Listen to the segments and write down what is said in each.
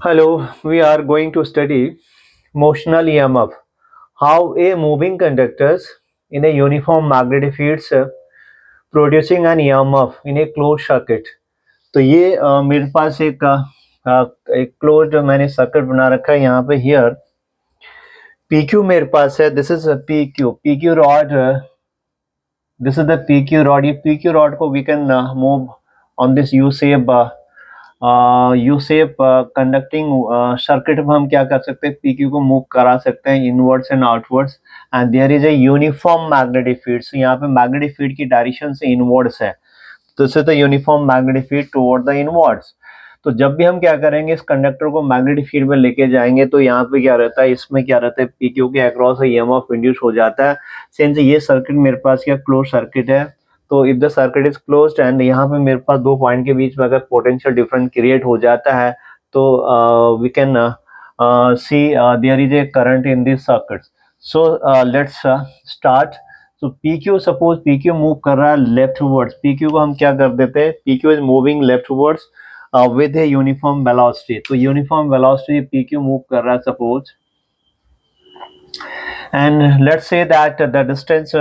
Hello, we are going to study motional EMF. How a moving conductors in a uniform magnetic fields producing an EMF in a closed circuit. तो ये मेरे पास एक closed मैंने circuit बना रखा है यहाँ पे हियर पी क्यू मेरे पास है. This is P Q rod. This is the P Q rod. ये पी क्यू रॉड को we can move on this U shape conducting circuit में हम क्या कर सकते हैं, पीक्यू को मूव करा सकते हैं inwards and outwards. And there is a uniform magnetic field. So यहाँ पे मैग्नेटिक फील्ड की डायरेक्शन से इनवर्ड्स है. तो इसे तो uniform magnetic field toward the inwards. तो जब भी हम क्या करेंगे, इस कंडक्टर को मैग्नेटिक फील्ड में लेके जाएंगे तो यहाँ पे क्या रहता है, इसमें क्या रहता है, पीक्यू के अक्रॉस ईएमएफ इंड्यूस हो जाता है. सिंस ये सर्किट मेरे पास क्या क्लोज सर्किट है, तो if the circuit is closed end यहाँ पे मेरे पास दो पॉइंट के बीच में अगर पोटेंशियल डिफरेंस क्रिएट हो जाता है तो we can see there is a current in this circuit. So let's start. तो PQ, सपोज PQ मूव कर रहा है लेफ्टवर्ड्स. PQ को हम क्या कर देते हैं, PQ is moving leftwards with a uniform velocity. तो यूनिफॉर्म वेलोसिटी PQ मूव कर रहा है suppose, and let's say that the distance.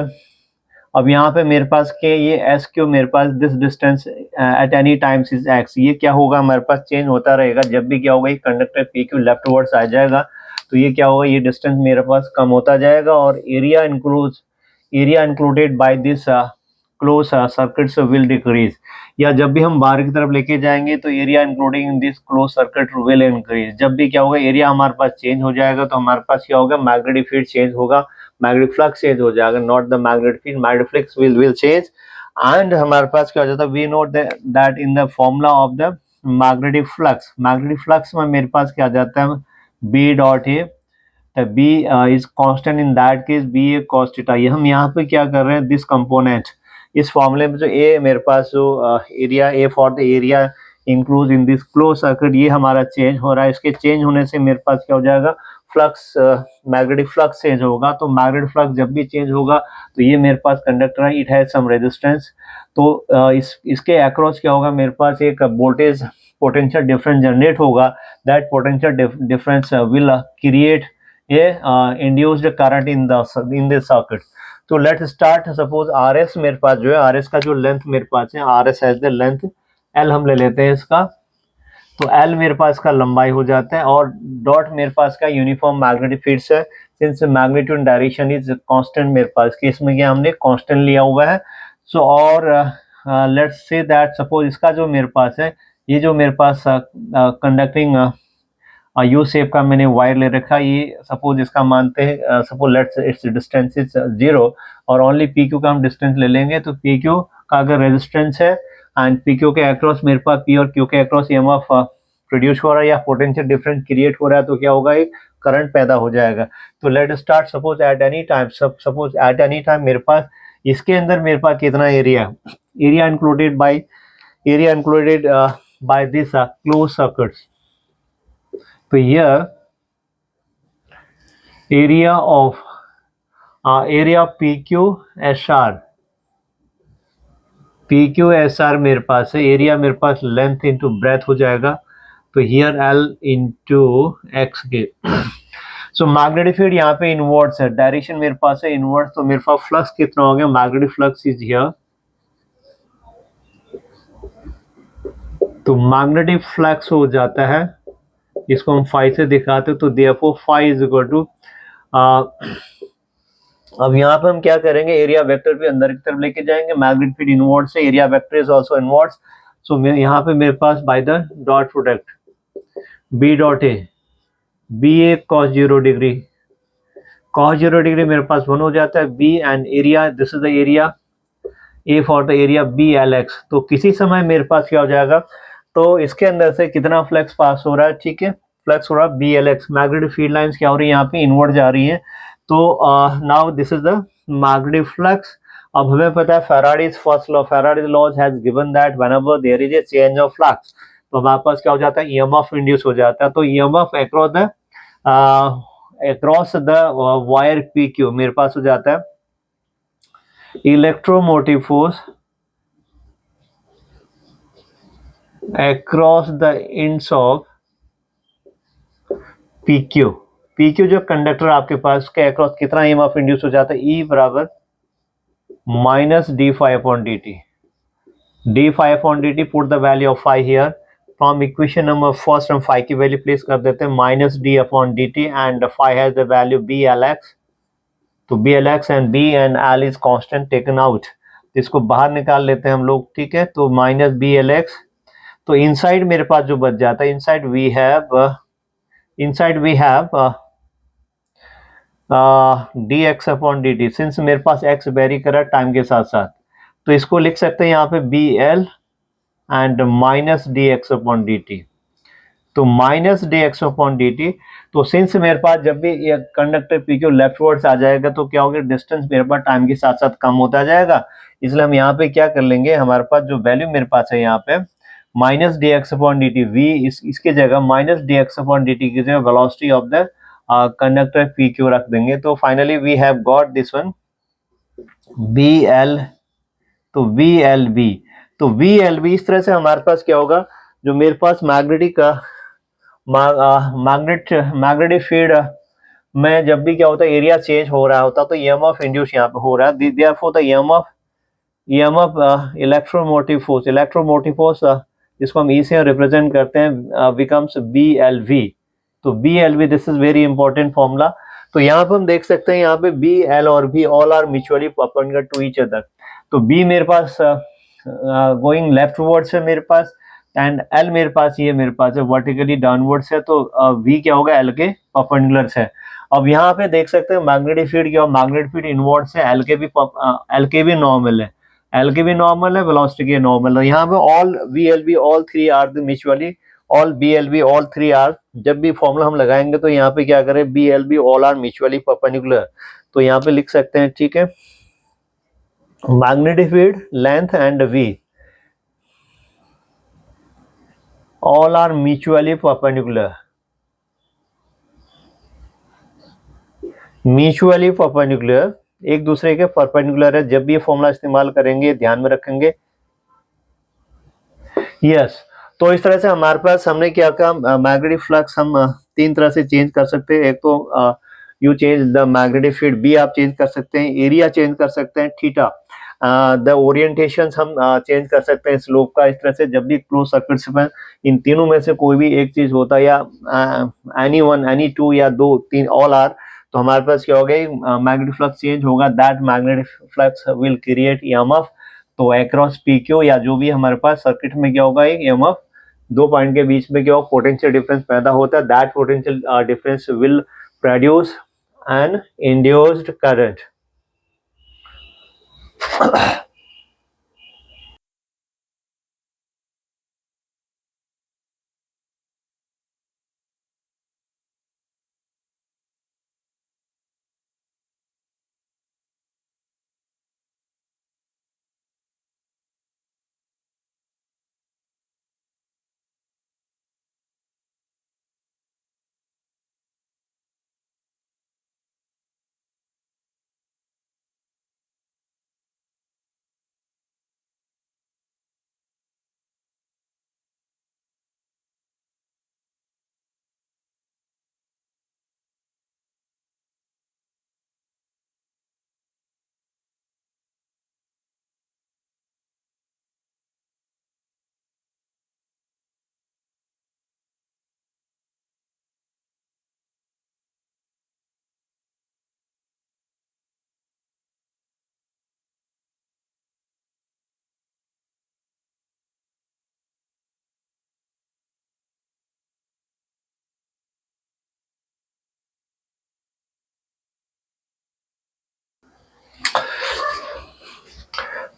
अब यहाँ पे मेरे पास के ये एस क्यू मेरे पास this distance at any times is X. ये क्या होगा, हमारे पास चेंज होता रहेगा. जब भी क्या होगा, ये कंडक्टर पी क्यू लेफ्टवर्ड्स आ जाएगा तो ये क्या होगा, ये डिस्टेंस मेरे पास कम होता जाएगा और area included by this close circuits will decrease. या जब भी हम बाहर की तरफ लेके जाएंगे तो area including in this close circuit will increase. जब भी क्या होगा, एरिया हमारे पास चेंज हो जाएगा तो हमारे पास क्या होगा, मैग्नेटिक फील्ड चेंज होगा, मैग्नेटिक फ्लक्स चेंज हो जाएगा, not the magnetic field. Magnetic flux will change. And हमारे पास क्या हो जाता है, we note that in the formula of the magnetic flux में मेरे पास क्या आ जाता है, B dot A. B is constant in that case, B A cos theta. ये हम यहाँ पे क्या कर रहे हैं, दिस कंपोनेंट, इस फॉर्मूले में जो ए मेरे पास जो area A for the area include in this close circuit, ये हमारा चेंज हो रहा है. इसके चेंज होने से मेरे पास क्या हो जाएगा, फ्लक्स, मैग्नेटिक फ्लक्स चेंज होगा. तो मैग्नेटिक फ्लक्स जब भी चेंज होगा तो ये मेरे पास कंडक्टर है, इट हैज सम रेजिस्टेंस. तो इसके अक्रॉस क्या होगा, मेरे पास एक वोल्टेज पोटेंशियल डिफरेंस जनरेट होगा. That potential difference will create a induced current in this circuit. तो let's start. Suppose R S मेरे पास जो है, आर एस का जो लेंथ मेरे पास है, R S has the length, L हम ले लेते हैं इसका. तो एल मेरे पास का लंबाई हो जाता है और डॉट मेरे पास का यूनिफॉर्म मैग्नेटिक फील्ड है. Since magnitude direction is constant, मेरे पास केस में क्या हमने कांस्टेंट लिया हुआ है. सो और लेट्स से दैट सपोज इसका जो मेरे पास है, ये जो मेरे पास कंडक्टिंग यू शेप का मैंने वायर ले रखा. ये सपोज इसका मानते हैं, suppose let's it's distance is 0 और ओनली पी क्यू का हम डिस्टेंस ले लेंगे. तो पी क्यू का अगर रेजिस्टेंस है एंड पी क्यू के अक्रॉस मेरे पास पी और क्यू के अक्रॉस ईएमएफ प्रोड्यूस हो रहा है या पोटेंशियल डिफरेंस क्रिएट हो रहा है, तो क्या होगा, एक करंट पैदा हो जाएगा. तो let start. Suppose at any time, suppose at any time मेरे पास इसके अंदर मेरे पास कितना area, area included by this close circuits. तो here area of PQ SR मेरे पास है. एरिया मेरे पास लेंथ इंटू ब्रेथ हो जाएगा. तो हियर L इंटू एक्स के. सो मैग्नेटिक फील्ड यहाँ पे इनवर्ड्स है, डायरेक्शन मेरे पास है इनवर्ड्स. तो मेरे पास फ्लक्स कितना हो गया, मैग्नेटिक फ्लक्स इज हियर. तो मैग्नेटिक फ्लक्स हो जाता है, इसको हम फाई से दिखाते तो therefore phi is equal to, अब यहाँ पे हम क्या करेंगे, एरिया वेक्टर भी अंदर की तरफ लेके जाएंगे. मैग्नेटिक फील्ड इनवर्ड से, area vector is also inward. So यहाँ पे मेरे पास by the dot product B dot A, B A cos 0 degree, cos 0 degree मेरे पास 1 हो जाता है. B and area, this is the area, A for the area B L X. तो किसी समय मेरे पास क्या हो जाएगा, तो इसके अंदर से कितना फ्लक्स पास हो रहा है, ठीक है, फ्लक्स हो रहा है B L X. Magnetic field lines क्या हो रही है, यहाँ पे इनवर्ड जा रही है. तो now this is the magnetic flux. अब हमें पता है Faraday's first law, Faraday's law has given that whenever there is a change of flux, तो हमारे पास क्या हो जाता है, ईएमएफ इंड्यूस हो जाता है. तो EMF across the wire P Q मेरे पास हो जाता है electromotive force across the ends of PQ, PQ जो कंडक्टर आपके पास के अक्रॉस कितना EMF इंड्यूस हो जाता है, E बराबर minus d∅/dt, d∅/dt, put the value of phi here, from equation number first हम फाई की वैल्यू प्लेस कर देते हैं minus d/dt and phi has the value BLX, तो BLX and B and L is constant taken out, इसको बाहर निकाल लेते हैं हम लोग, ठीक है, तो माइनस BLX, तो इनसाइड मेरे पास जो बच जाता है, inside we have dx/dt, since मेरे पास x वेरी कर रहा है टाइम के साथ साथ, तो इसको लिख सकते हैं यहाँ पे BL एंड माइनस dx/dt, तो माइनस dx/dt, तो सिंस मेरे पास जब भी ये कंडक्टर PQ लेफ्ट वर्ड्स आ जाएगा तो क्या होगा, डिस्टेंस मेरे पास टाइम के साथ साथ कम होता जाएगा, इसलिए हम यहाँ पे क्या कर लेंगे, हमारे पास जो वैल्यू मेरे पास है यहाँ पे माइनस dx/dt, v इसके जगह माइनस dx/dt की जगह velocity of the conductor PQ रख देंगे, तो finally we have got this one BL, तो VLB, तो VLB इस तरह से हमारे पास क्या होगा, जो मेरे पास मैग्नेटिक मैग्नेटिक फील्ड में जब भी क्या होता है एरिया चेंज हो रहा होता तो EMF इंड्यूस यहाँ पे हो रहा है, therefore the EMF electromotive force जिसको हम E से रिप्रेजेंट करते हैं बिकम्स BLV, तो BLV this is very important formula, तो यहाँ पे हम देख सकते हैं यहाँ पे BL और V all are mutually perpendicular to each other, तो B मेरे पास गोइंग लेफ्ट वर्ड्स है मेरे पास, एंड L मेरे पास ये मेरे पास है वर्टिकली डाउनवर्ड्स है, तो V क्या होगा L के परपेंडिकुलर है। अब यहाँ पे देख सकते हैं मैग्नेटिक फील्ड क्या, मैग्नेटिक फील्ड इनवर्ड्स है, L के भी नॉर्मल है, L के भी नॉर्मल है, वेलोसिटी के नॉर्मल है, यहाँ पे all VLB all three are the mutually, all BLB all three are, जब भी फॉर्मूला हम लगाएंगे तो यहाँ पे क्या करें, BLB all are mutually perpendicular, तो यहाँ पे लिख सकते हैं, ठीक है, magnetic field length and V all are mutually perpendicular, mutually perpendicular, एक दूसरे के परपेंडिकुलर है, जब भी ये फॉर्मूला इस्तेमाल करेंगे ध्यान में रखेंगे, यस, तो इस तरह से हमारे पास हमने क्या कहा, मैग्नेटिक फ्लक्स हम तीन तरह से चेंज कर सकते हैं, एक तो you change the magnetic field, B आप चेंज कर सकते हैं, एरिया चेंज कर सकते हैं, थीटा द ओरिएंटेशन हम चेंज कर सकते हैं स्लोप का, इस तरह से जब भी क्लोज सर्किट में इन तीनों में से कोई भी एक चीज होता है या एनी वन एनी टू या दो तीन ऑल आर, तो हमारे पास क्या होगा, मैग्नेटिक फ्लक्स चेंज होगा, that magnetic flux will create EMF, तो अक्रॉस PQ या जो भी हमारे पास सर्किट में क्या होगा, एक EMF दो पॉइंट के बीच में क्या होगा, पोटेंशियल डिफरेंस पैदा होता है, that potential difference will produce an induced current.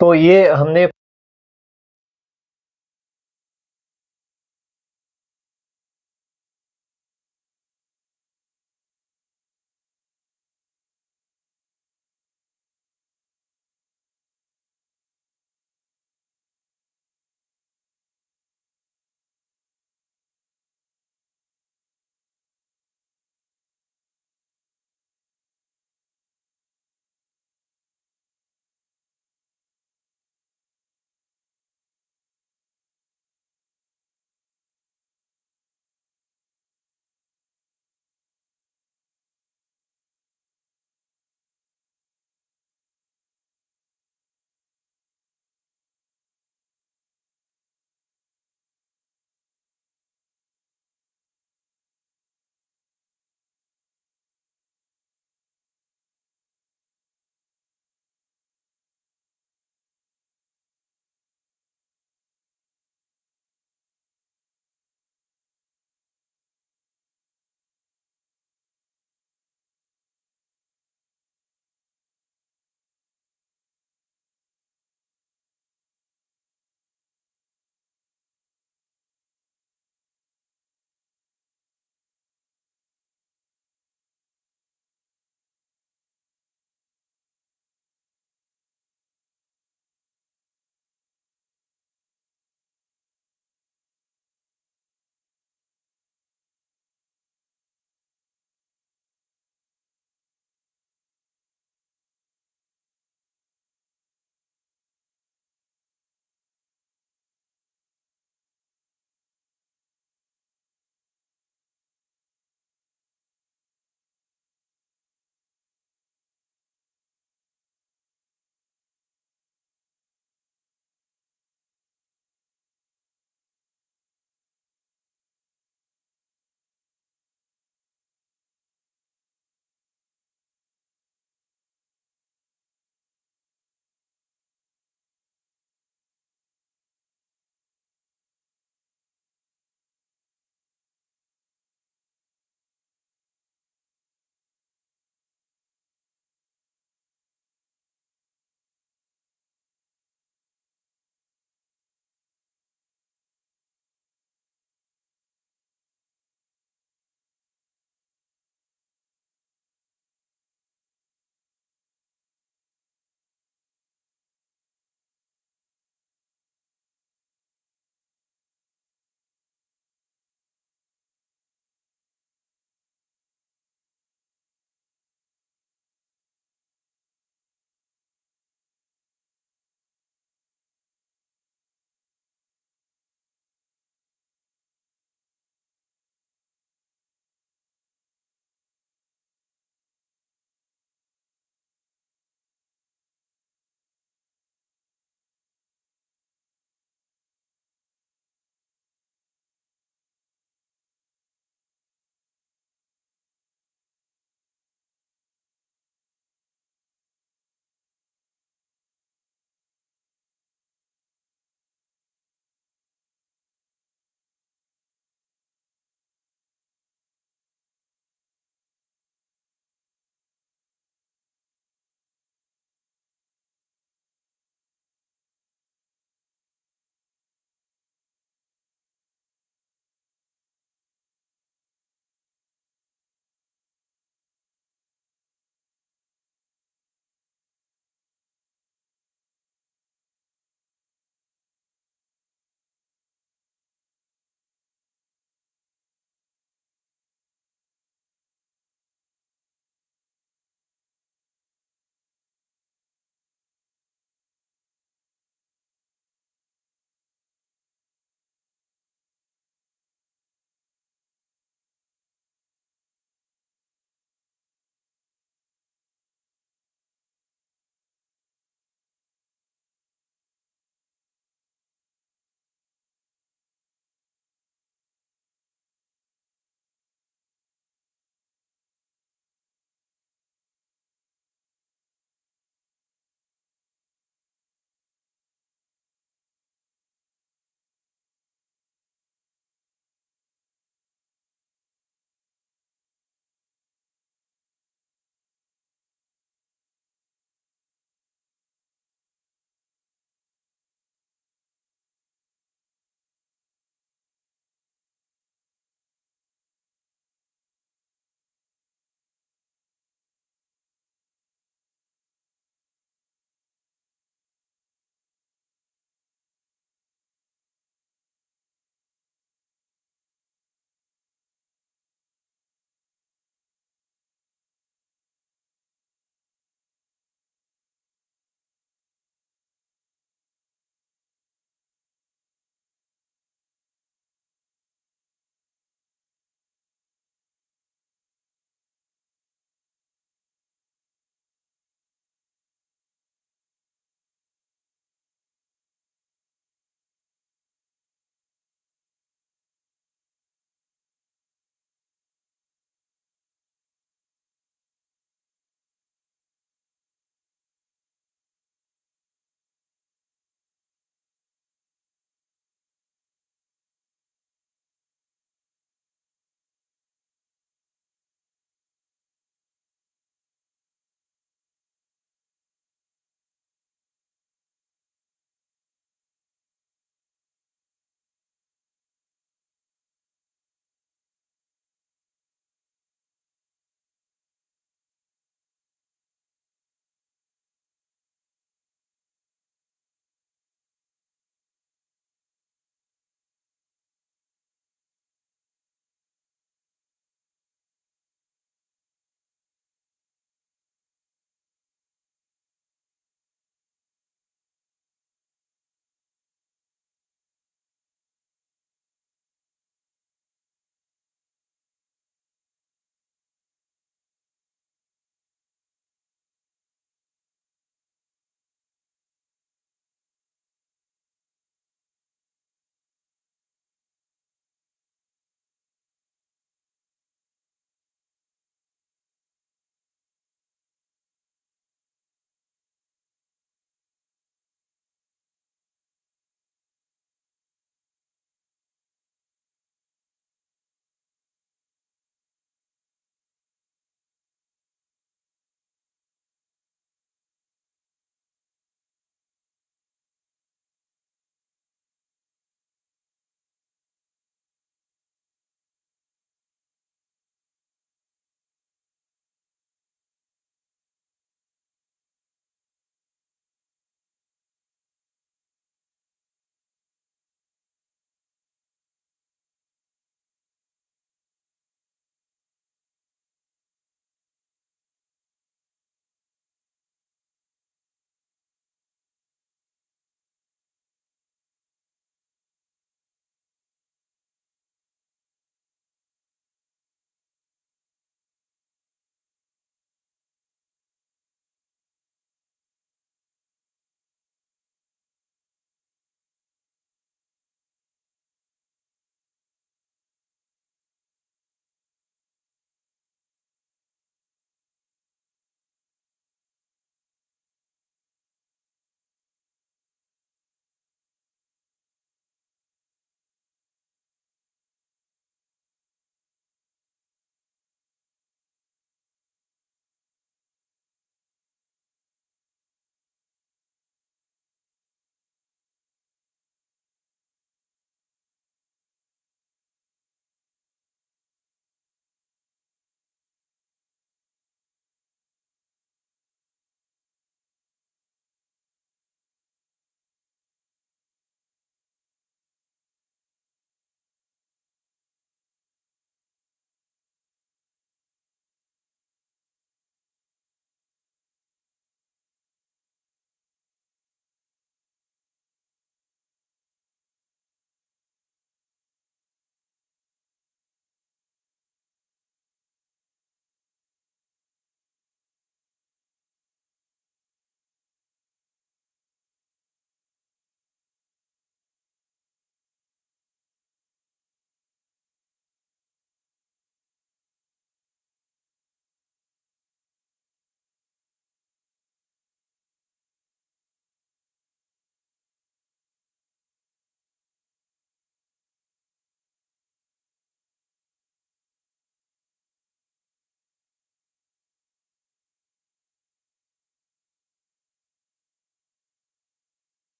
तो ये हमने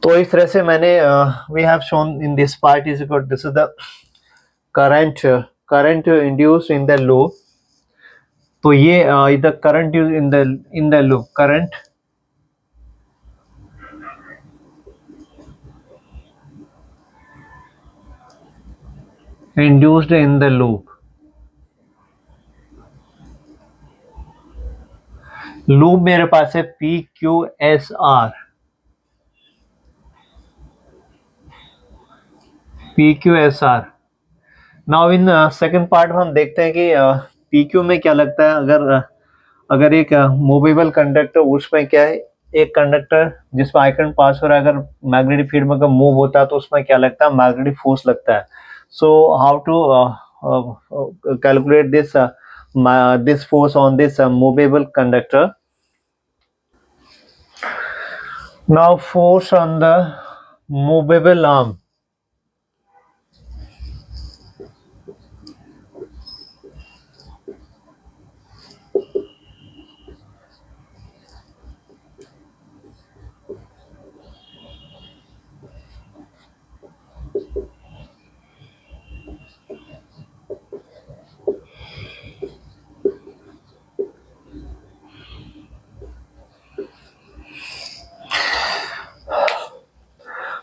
तो इस तरह से मैंने we have shown in this part is equal this is the current induced in the loop. तो ये the current in the loop, current induced in the loop. Loop मेरे पास है P Q S R, P Q S R. Now in second part में हम देखते हैं कि पी क्यू में क्या लगता है। अगर एक मूवेबल कंडक्टर, उसमें क्या है, एक कंडक्टर जिसमें आइकन पास हो रहा है, अगर मैग्नेटिक फील्ड में अगर मूव होता है तो उसमें क्या लगता है, मैग्नेटिक फोर्स लगता है। So how to calculate this force on this movable conductor. Now force on the movable arm.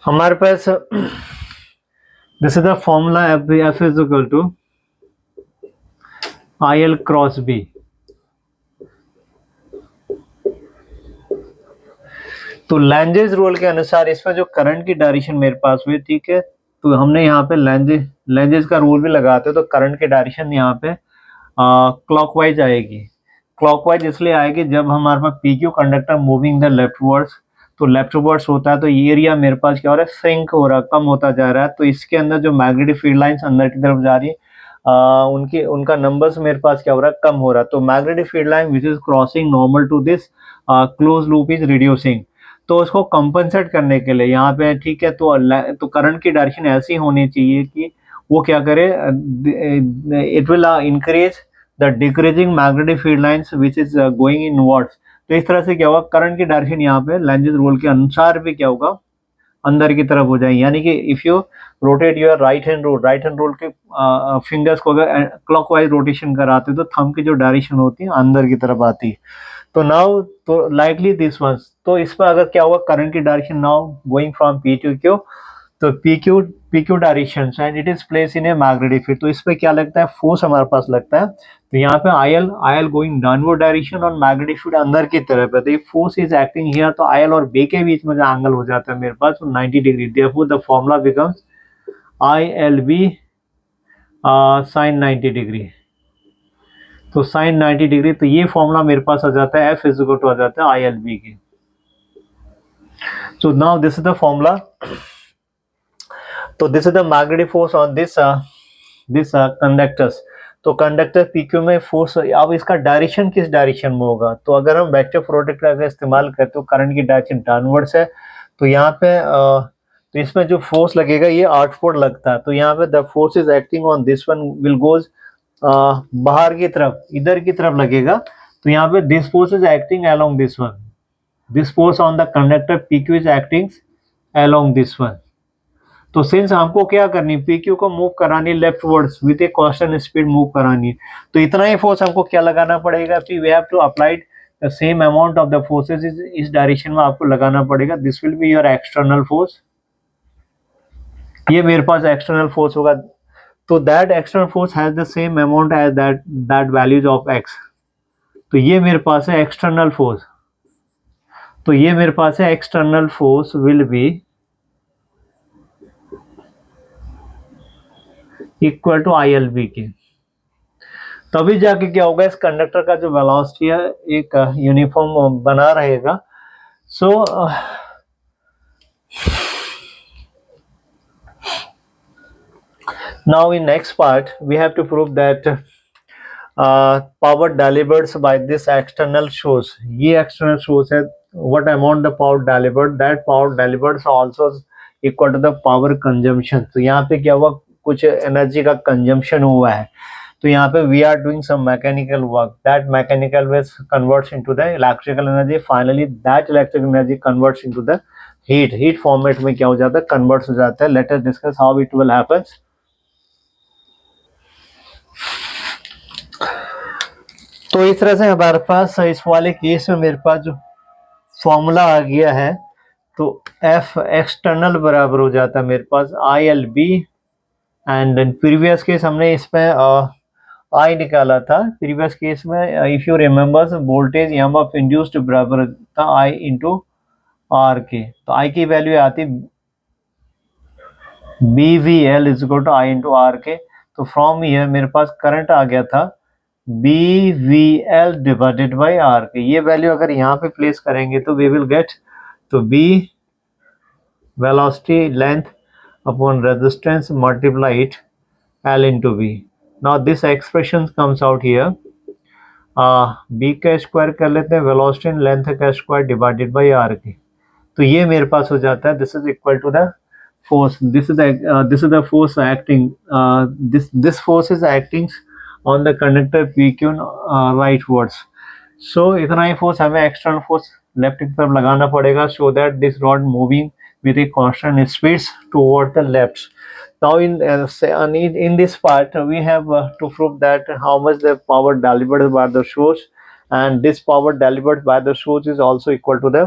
हमारे पास this is the formula F is equal to I L cross B. तो लैंजेस रूल के अनुसार इसमें जो current की direction मेरे पास हुई, ठीक है, तो हमने यहाँ पे लैंजेस का रूल भी लगाते हो, तो करंट की डायरेक्शन यहाँ पे क्लॉकवाइज आएगी। क्लॉकवाइज इसलिए आएगी जब हमारे पास P Q conductor moving the leftwards, तो लेफ्टवर्ड्स होता है तो ये एरिया मेरे पास क्या हो रहा है, श्रिंक हो रहा है, कम होता जा रहा है। तो इसके अंदर जो मैग्नेटिक फील्ड लाइंस अंदर की तरफ जा रही है, उनका नंबर्स मेरे पास क्या हो रहा है, कम हो रहा है। तो magnetic field line which is crossing normal to this close loop is reducing. तो उसको कंपनसेट करने के लिए यहाँ पे, ठीक है, तो करंट की डायरेक्शन ऐसी होनी चाहिए कि वो क्या करे, it will increase the decreasing magnetic field lines which is going inwards. तो इस तरह से क्या होगा, करंट की डायरेक्शन यहाँ पे लैंजेस रूल के अनुसार भी क्या होगा, अंदर की तरफ हो जाएगी। यानी कि if you rotate your right hand rule के फिंगर्स को अगर क्लॉकवाइज रोटेशन कराते तो थंब की जो डायरेक्शन होती है अंदर की तरफ आती है। तो नाउ तो लाइकली दिस वन, तो इस पर अगर क्या हुआ, करंट की direction now going from P to Q, तो P Q direction and it is place in a magnetic field. तो इस पे क्या लगता है, फोर्स हमारे पास लगता है। तो यहाँ पे I L going downward direction और मैग्नेटिक फील्ड अंदर की तरफ है, तो ये फोर्स इज एक्टिंग हियर। तो आई एल और बी के बीच में जो एंगल हो जाता है मेरे पास 90 degree, therefore the formula becomes I L B sine 90 degree. तो साइन 90 डिग्री, तो ये फॉर्मूला मेरे पास आ जाता है, एफ इज इक्वल टू आ जाता है आई एल बी की। So now this is the formula. तो this is the magnetic force on this conductors. तो कंडक्टर पीक्यू में फोर्स, अब इसका डायरेक्शन किस डायरेक्शन में होगा, तो अगर हम वेक्टर प्रोटेक्टर का इस्तेमाल करते तो करंट की डायरेक्शन डाउनवर्ड्स है। तो यहाँ पे तो इसमें जो फोर्स लगेगा ये आउटवर्ड लगता है। तो यहाँ पे the force is acting on this one will goes बाहर की तरफ, इधर की तरफ लगेगा। तो यहाँ पे this force is acting along this one, this force on the conductor PQ is acting along this one. तो सिंस हमको क्या करनी, पीक्यू को मूव करानी leftwards with a constant speed move करानी है, तो इतना ही फोर्स हमको क्या लगाना पड़ेगा, फिर we have to apply the same amount of the forces इस डायरेक्शन में आपको लगाना पड़ेगा। This will be your external force. ये मेरे पास एक्सटर्नल फोर्स होगा। तो that external force has the same amount as that values of X. तो ये मेरे पास है एक्सटर्नल फोर्स। तो ये मेरे पास है external force will be equal to I L B के। तभी जाके क्या होगा, इस कंडक्टर का जो वेलोसिटी है एक यूनिफॉर्म बना रहेगा। So now in next part we have to prove that power delivered by this external source. ये एक्सटर्नल सोर्स है, what amount the power delivered, that power delivered also equal to the power consumption. तो यहाँ पे क्या हुआ, कुछ energy का consumption हुआ है। तो यहाँ पे we are doing some mechanical work, that mechanical work converts into the electrical energy, finally that electrical energy converts into the heat format में क्या हो जाता है, कन्वर्ट हो जाता है. Let us discuss how it will happens. तो इस तरह से हमारे पास इस वाले केस में मेरे पास जो फॉर्मूला आ गया है, तो एफ एक्सटर्नल बराबर हो जाता है मेरे पास I L B. And previous case हमने इसमें आई निकाला था. प्रीवियस केस में if you remember voltage EMF induced बराबर था आई इंटू आर के. तो आई की वैल्यू आती B V L is equal to I into R के. तो फ्रॉम ईयर मेरे पास करंट आ गया था B V L divided by R के. ये वैल्यू अगर यहाँ पे प्लेस करेंगे तो वी विल गेट, तो B velocity length upon resistance multiplied L into V. Now this expression comes out here. B का स्क्वायर कर लेते हैं वेलोसिटी एंड लेंथ का स्क्वायर डिवाइडेड बाई आर के. तो ये मेरे पास हो जाता है this is equal to the force. This is the force acting. This force is acting on the conductor PQ rightwards. So इतना ही force हमें external force left की तरफ लगाना पड़ेगा so that this rod moving with a constant speeds toward the left. Now in this part we have to prove that how much the power delivered by the source, and this power delivered by the source is also equal to the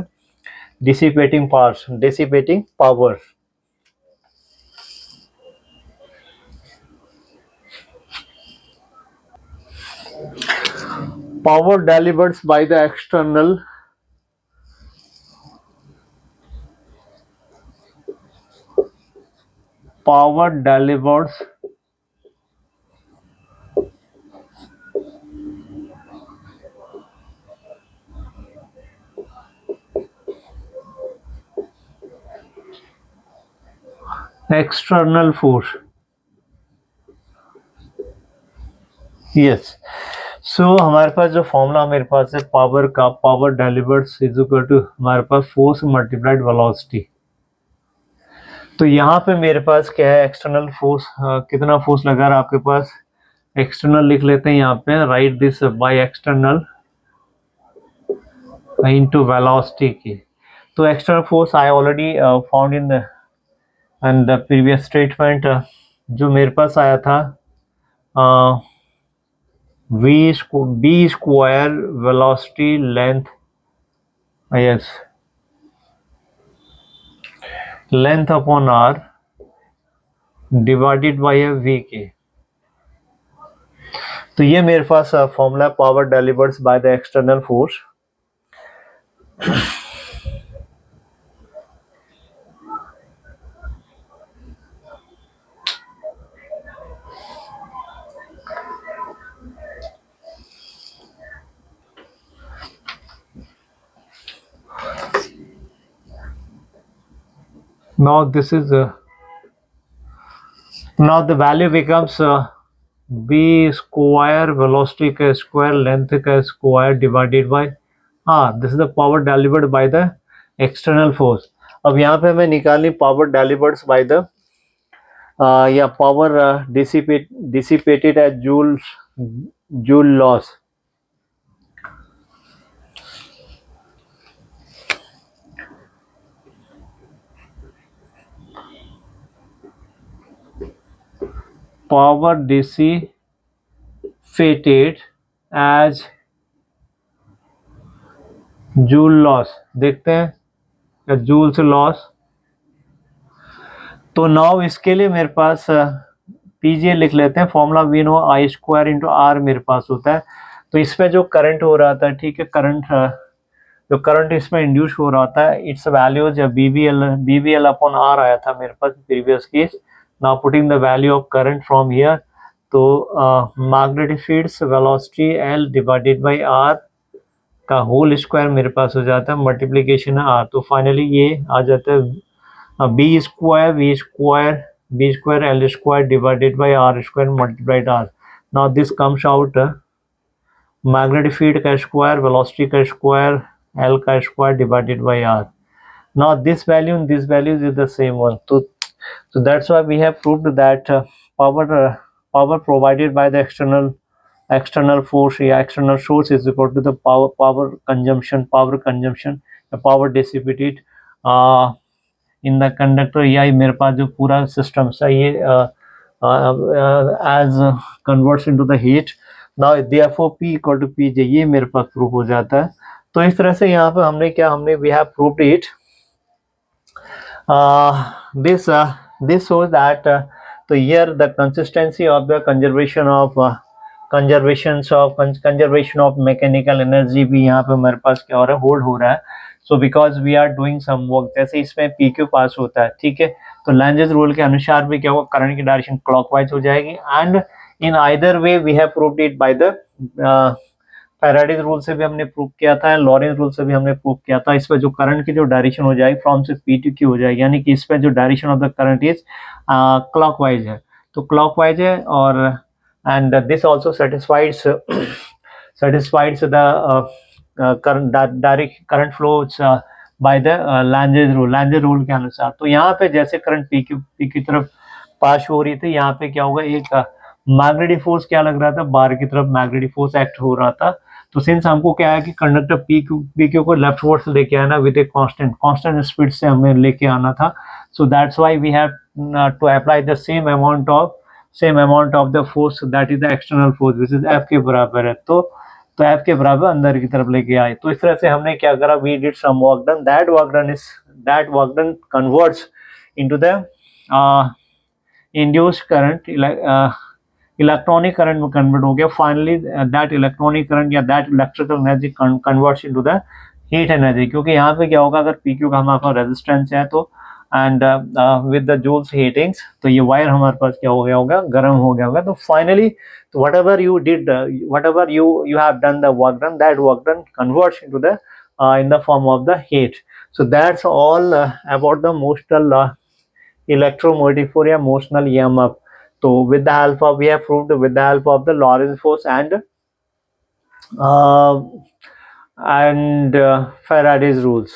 dissipating power. Power delivered by the external external force. Yes. सो हमारे पास जो formula मेरे पास है power का, power delivered is equal to हमारे पास force multiplied velocity. तो यहाँ पे मेरे पास क्या है, एक्सटर्नल फोर्स, कितना फोर्स लगा रहा है आपके पास, एक्सटर्नल लिख लेते हैं यहाँ पे, right this by external into velocity की. तो external force I already found in the previous statement. जो मेरे पास आया था B square velocity length, yes, length upon R divided by V K. तो ये मेरे पास formula power delivered by the external force. Now this is now the value becomes b square velocity का square length का square divided by this is the power delivered by the external force. अब यहाँ पे हमें निकालनी power delivered by the या power dissipated at joule loss. Power dissipated as joule loss. देखते हैं जूल से लॉस. तो नाउ इसके लिए मेरे पास पीजे लिख लेते हैं. Formula we know I square into R मेरे पास होता है. तो इसमें जो करंट हो रहा था, ठीक है, जो करंट इसमें इंड्यूस हो रहा था, it's values BVL upon R आया था मेरे पास previous case. Now putting the value of current from here, तो magnetic fields velocity L divided by R का होल स्क्वायर मेरे पास हो जाता है मल्टीप्लीकेशन आर. तो फाइनली ये आ जाता है B square L square divided by R square multiplied R. Now this comes out magnetic field का स्क्वायर, वेलोसिटी का स्क्वायर, एल का square divided by R. Now this value and this values is the same one. So that's why we have proved that power provided by the external force या external source is equal to the power consumption, the power dissipated in the conductor, या मेरे पास जो पूरा system सा ये as converts into the heat. Now therefore P equal to Pj, ये मेरे पास प्रूफ हो जाता है। तो इस तरह से यहाँ पे हमने we have proved it. This shows that so here the consistency of the conservation of mechanical energy भी यहाँ पे हमारे पास क्या हो रहा है, होल्ड हो रहा है। So because we are doing some work, जैसे इसमें PQ पास होता है, ठीक है, तो लैंजेस रूल के अनुसार भी क्या होगा, करंट की डायरेक्शन क्लॉकवाइज हो जाएगी। And in either way we have proved it by the Faraday's rule से भी हमने प्रूव किया था, लॉरेंस रूल से भी हमने प्रूव किया था। इस पर जो करंट की जो डायरेक्शन हो जाएगी फ्रॉम से P to Q हो जाएगी, यानी कि इस पर जो direction of the current is clockwise है, तो क्लॉकवाइज है। और and this also satisfies the current flows by the Lenz's rule के अनुसार। तो यहाँ पे जैसे करंट पी की तरफ पास हो रही थी, यहाँ पे क्या होगा, एक मैग्नेटिक फोर्स क्या लग रहा था, बार की तरफ मैग्नेटिक फोर्स एक्ट हो रहा था। तो सिंस हमको क्या है कि कंडक्टर पी क्यू को लेफ्ट वर्ड से लेके आना विद ए कांस्टेंट स्पीड से हमें लेके आना था। So that's why we have to apply the same amount of the force, that is the external force which is F के बराबर है। तो एफ के बराबर अंदर की तरफ लेके आए। तो इस तरह से हमने क्या करा, we did some work done, that work done converts into the induced current, electronic current में कन्वर्ट हो गया। फाइनली दैट इलेक्ट्रॉनिक करंट या that electrical energy converts into the heat energy, क्योंकि यहाँ पे क्या होगा, अगर पी क्यू का हमारे पास रेजिस्टेंस है तो एंड विद द जूल्स हीटिंग्स, तो ये वायर हमारे पास क्या हो गया होगा, गर्म हो गया होगा। तो finally whatever you did, whatever you have done, the work done, that work done converts into the in the form of the heat. So that's all about the motional electromotive or motional EMF. So with the help of, we have proved with the help of the Lorentz force and Faraday's rules.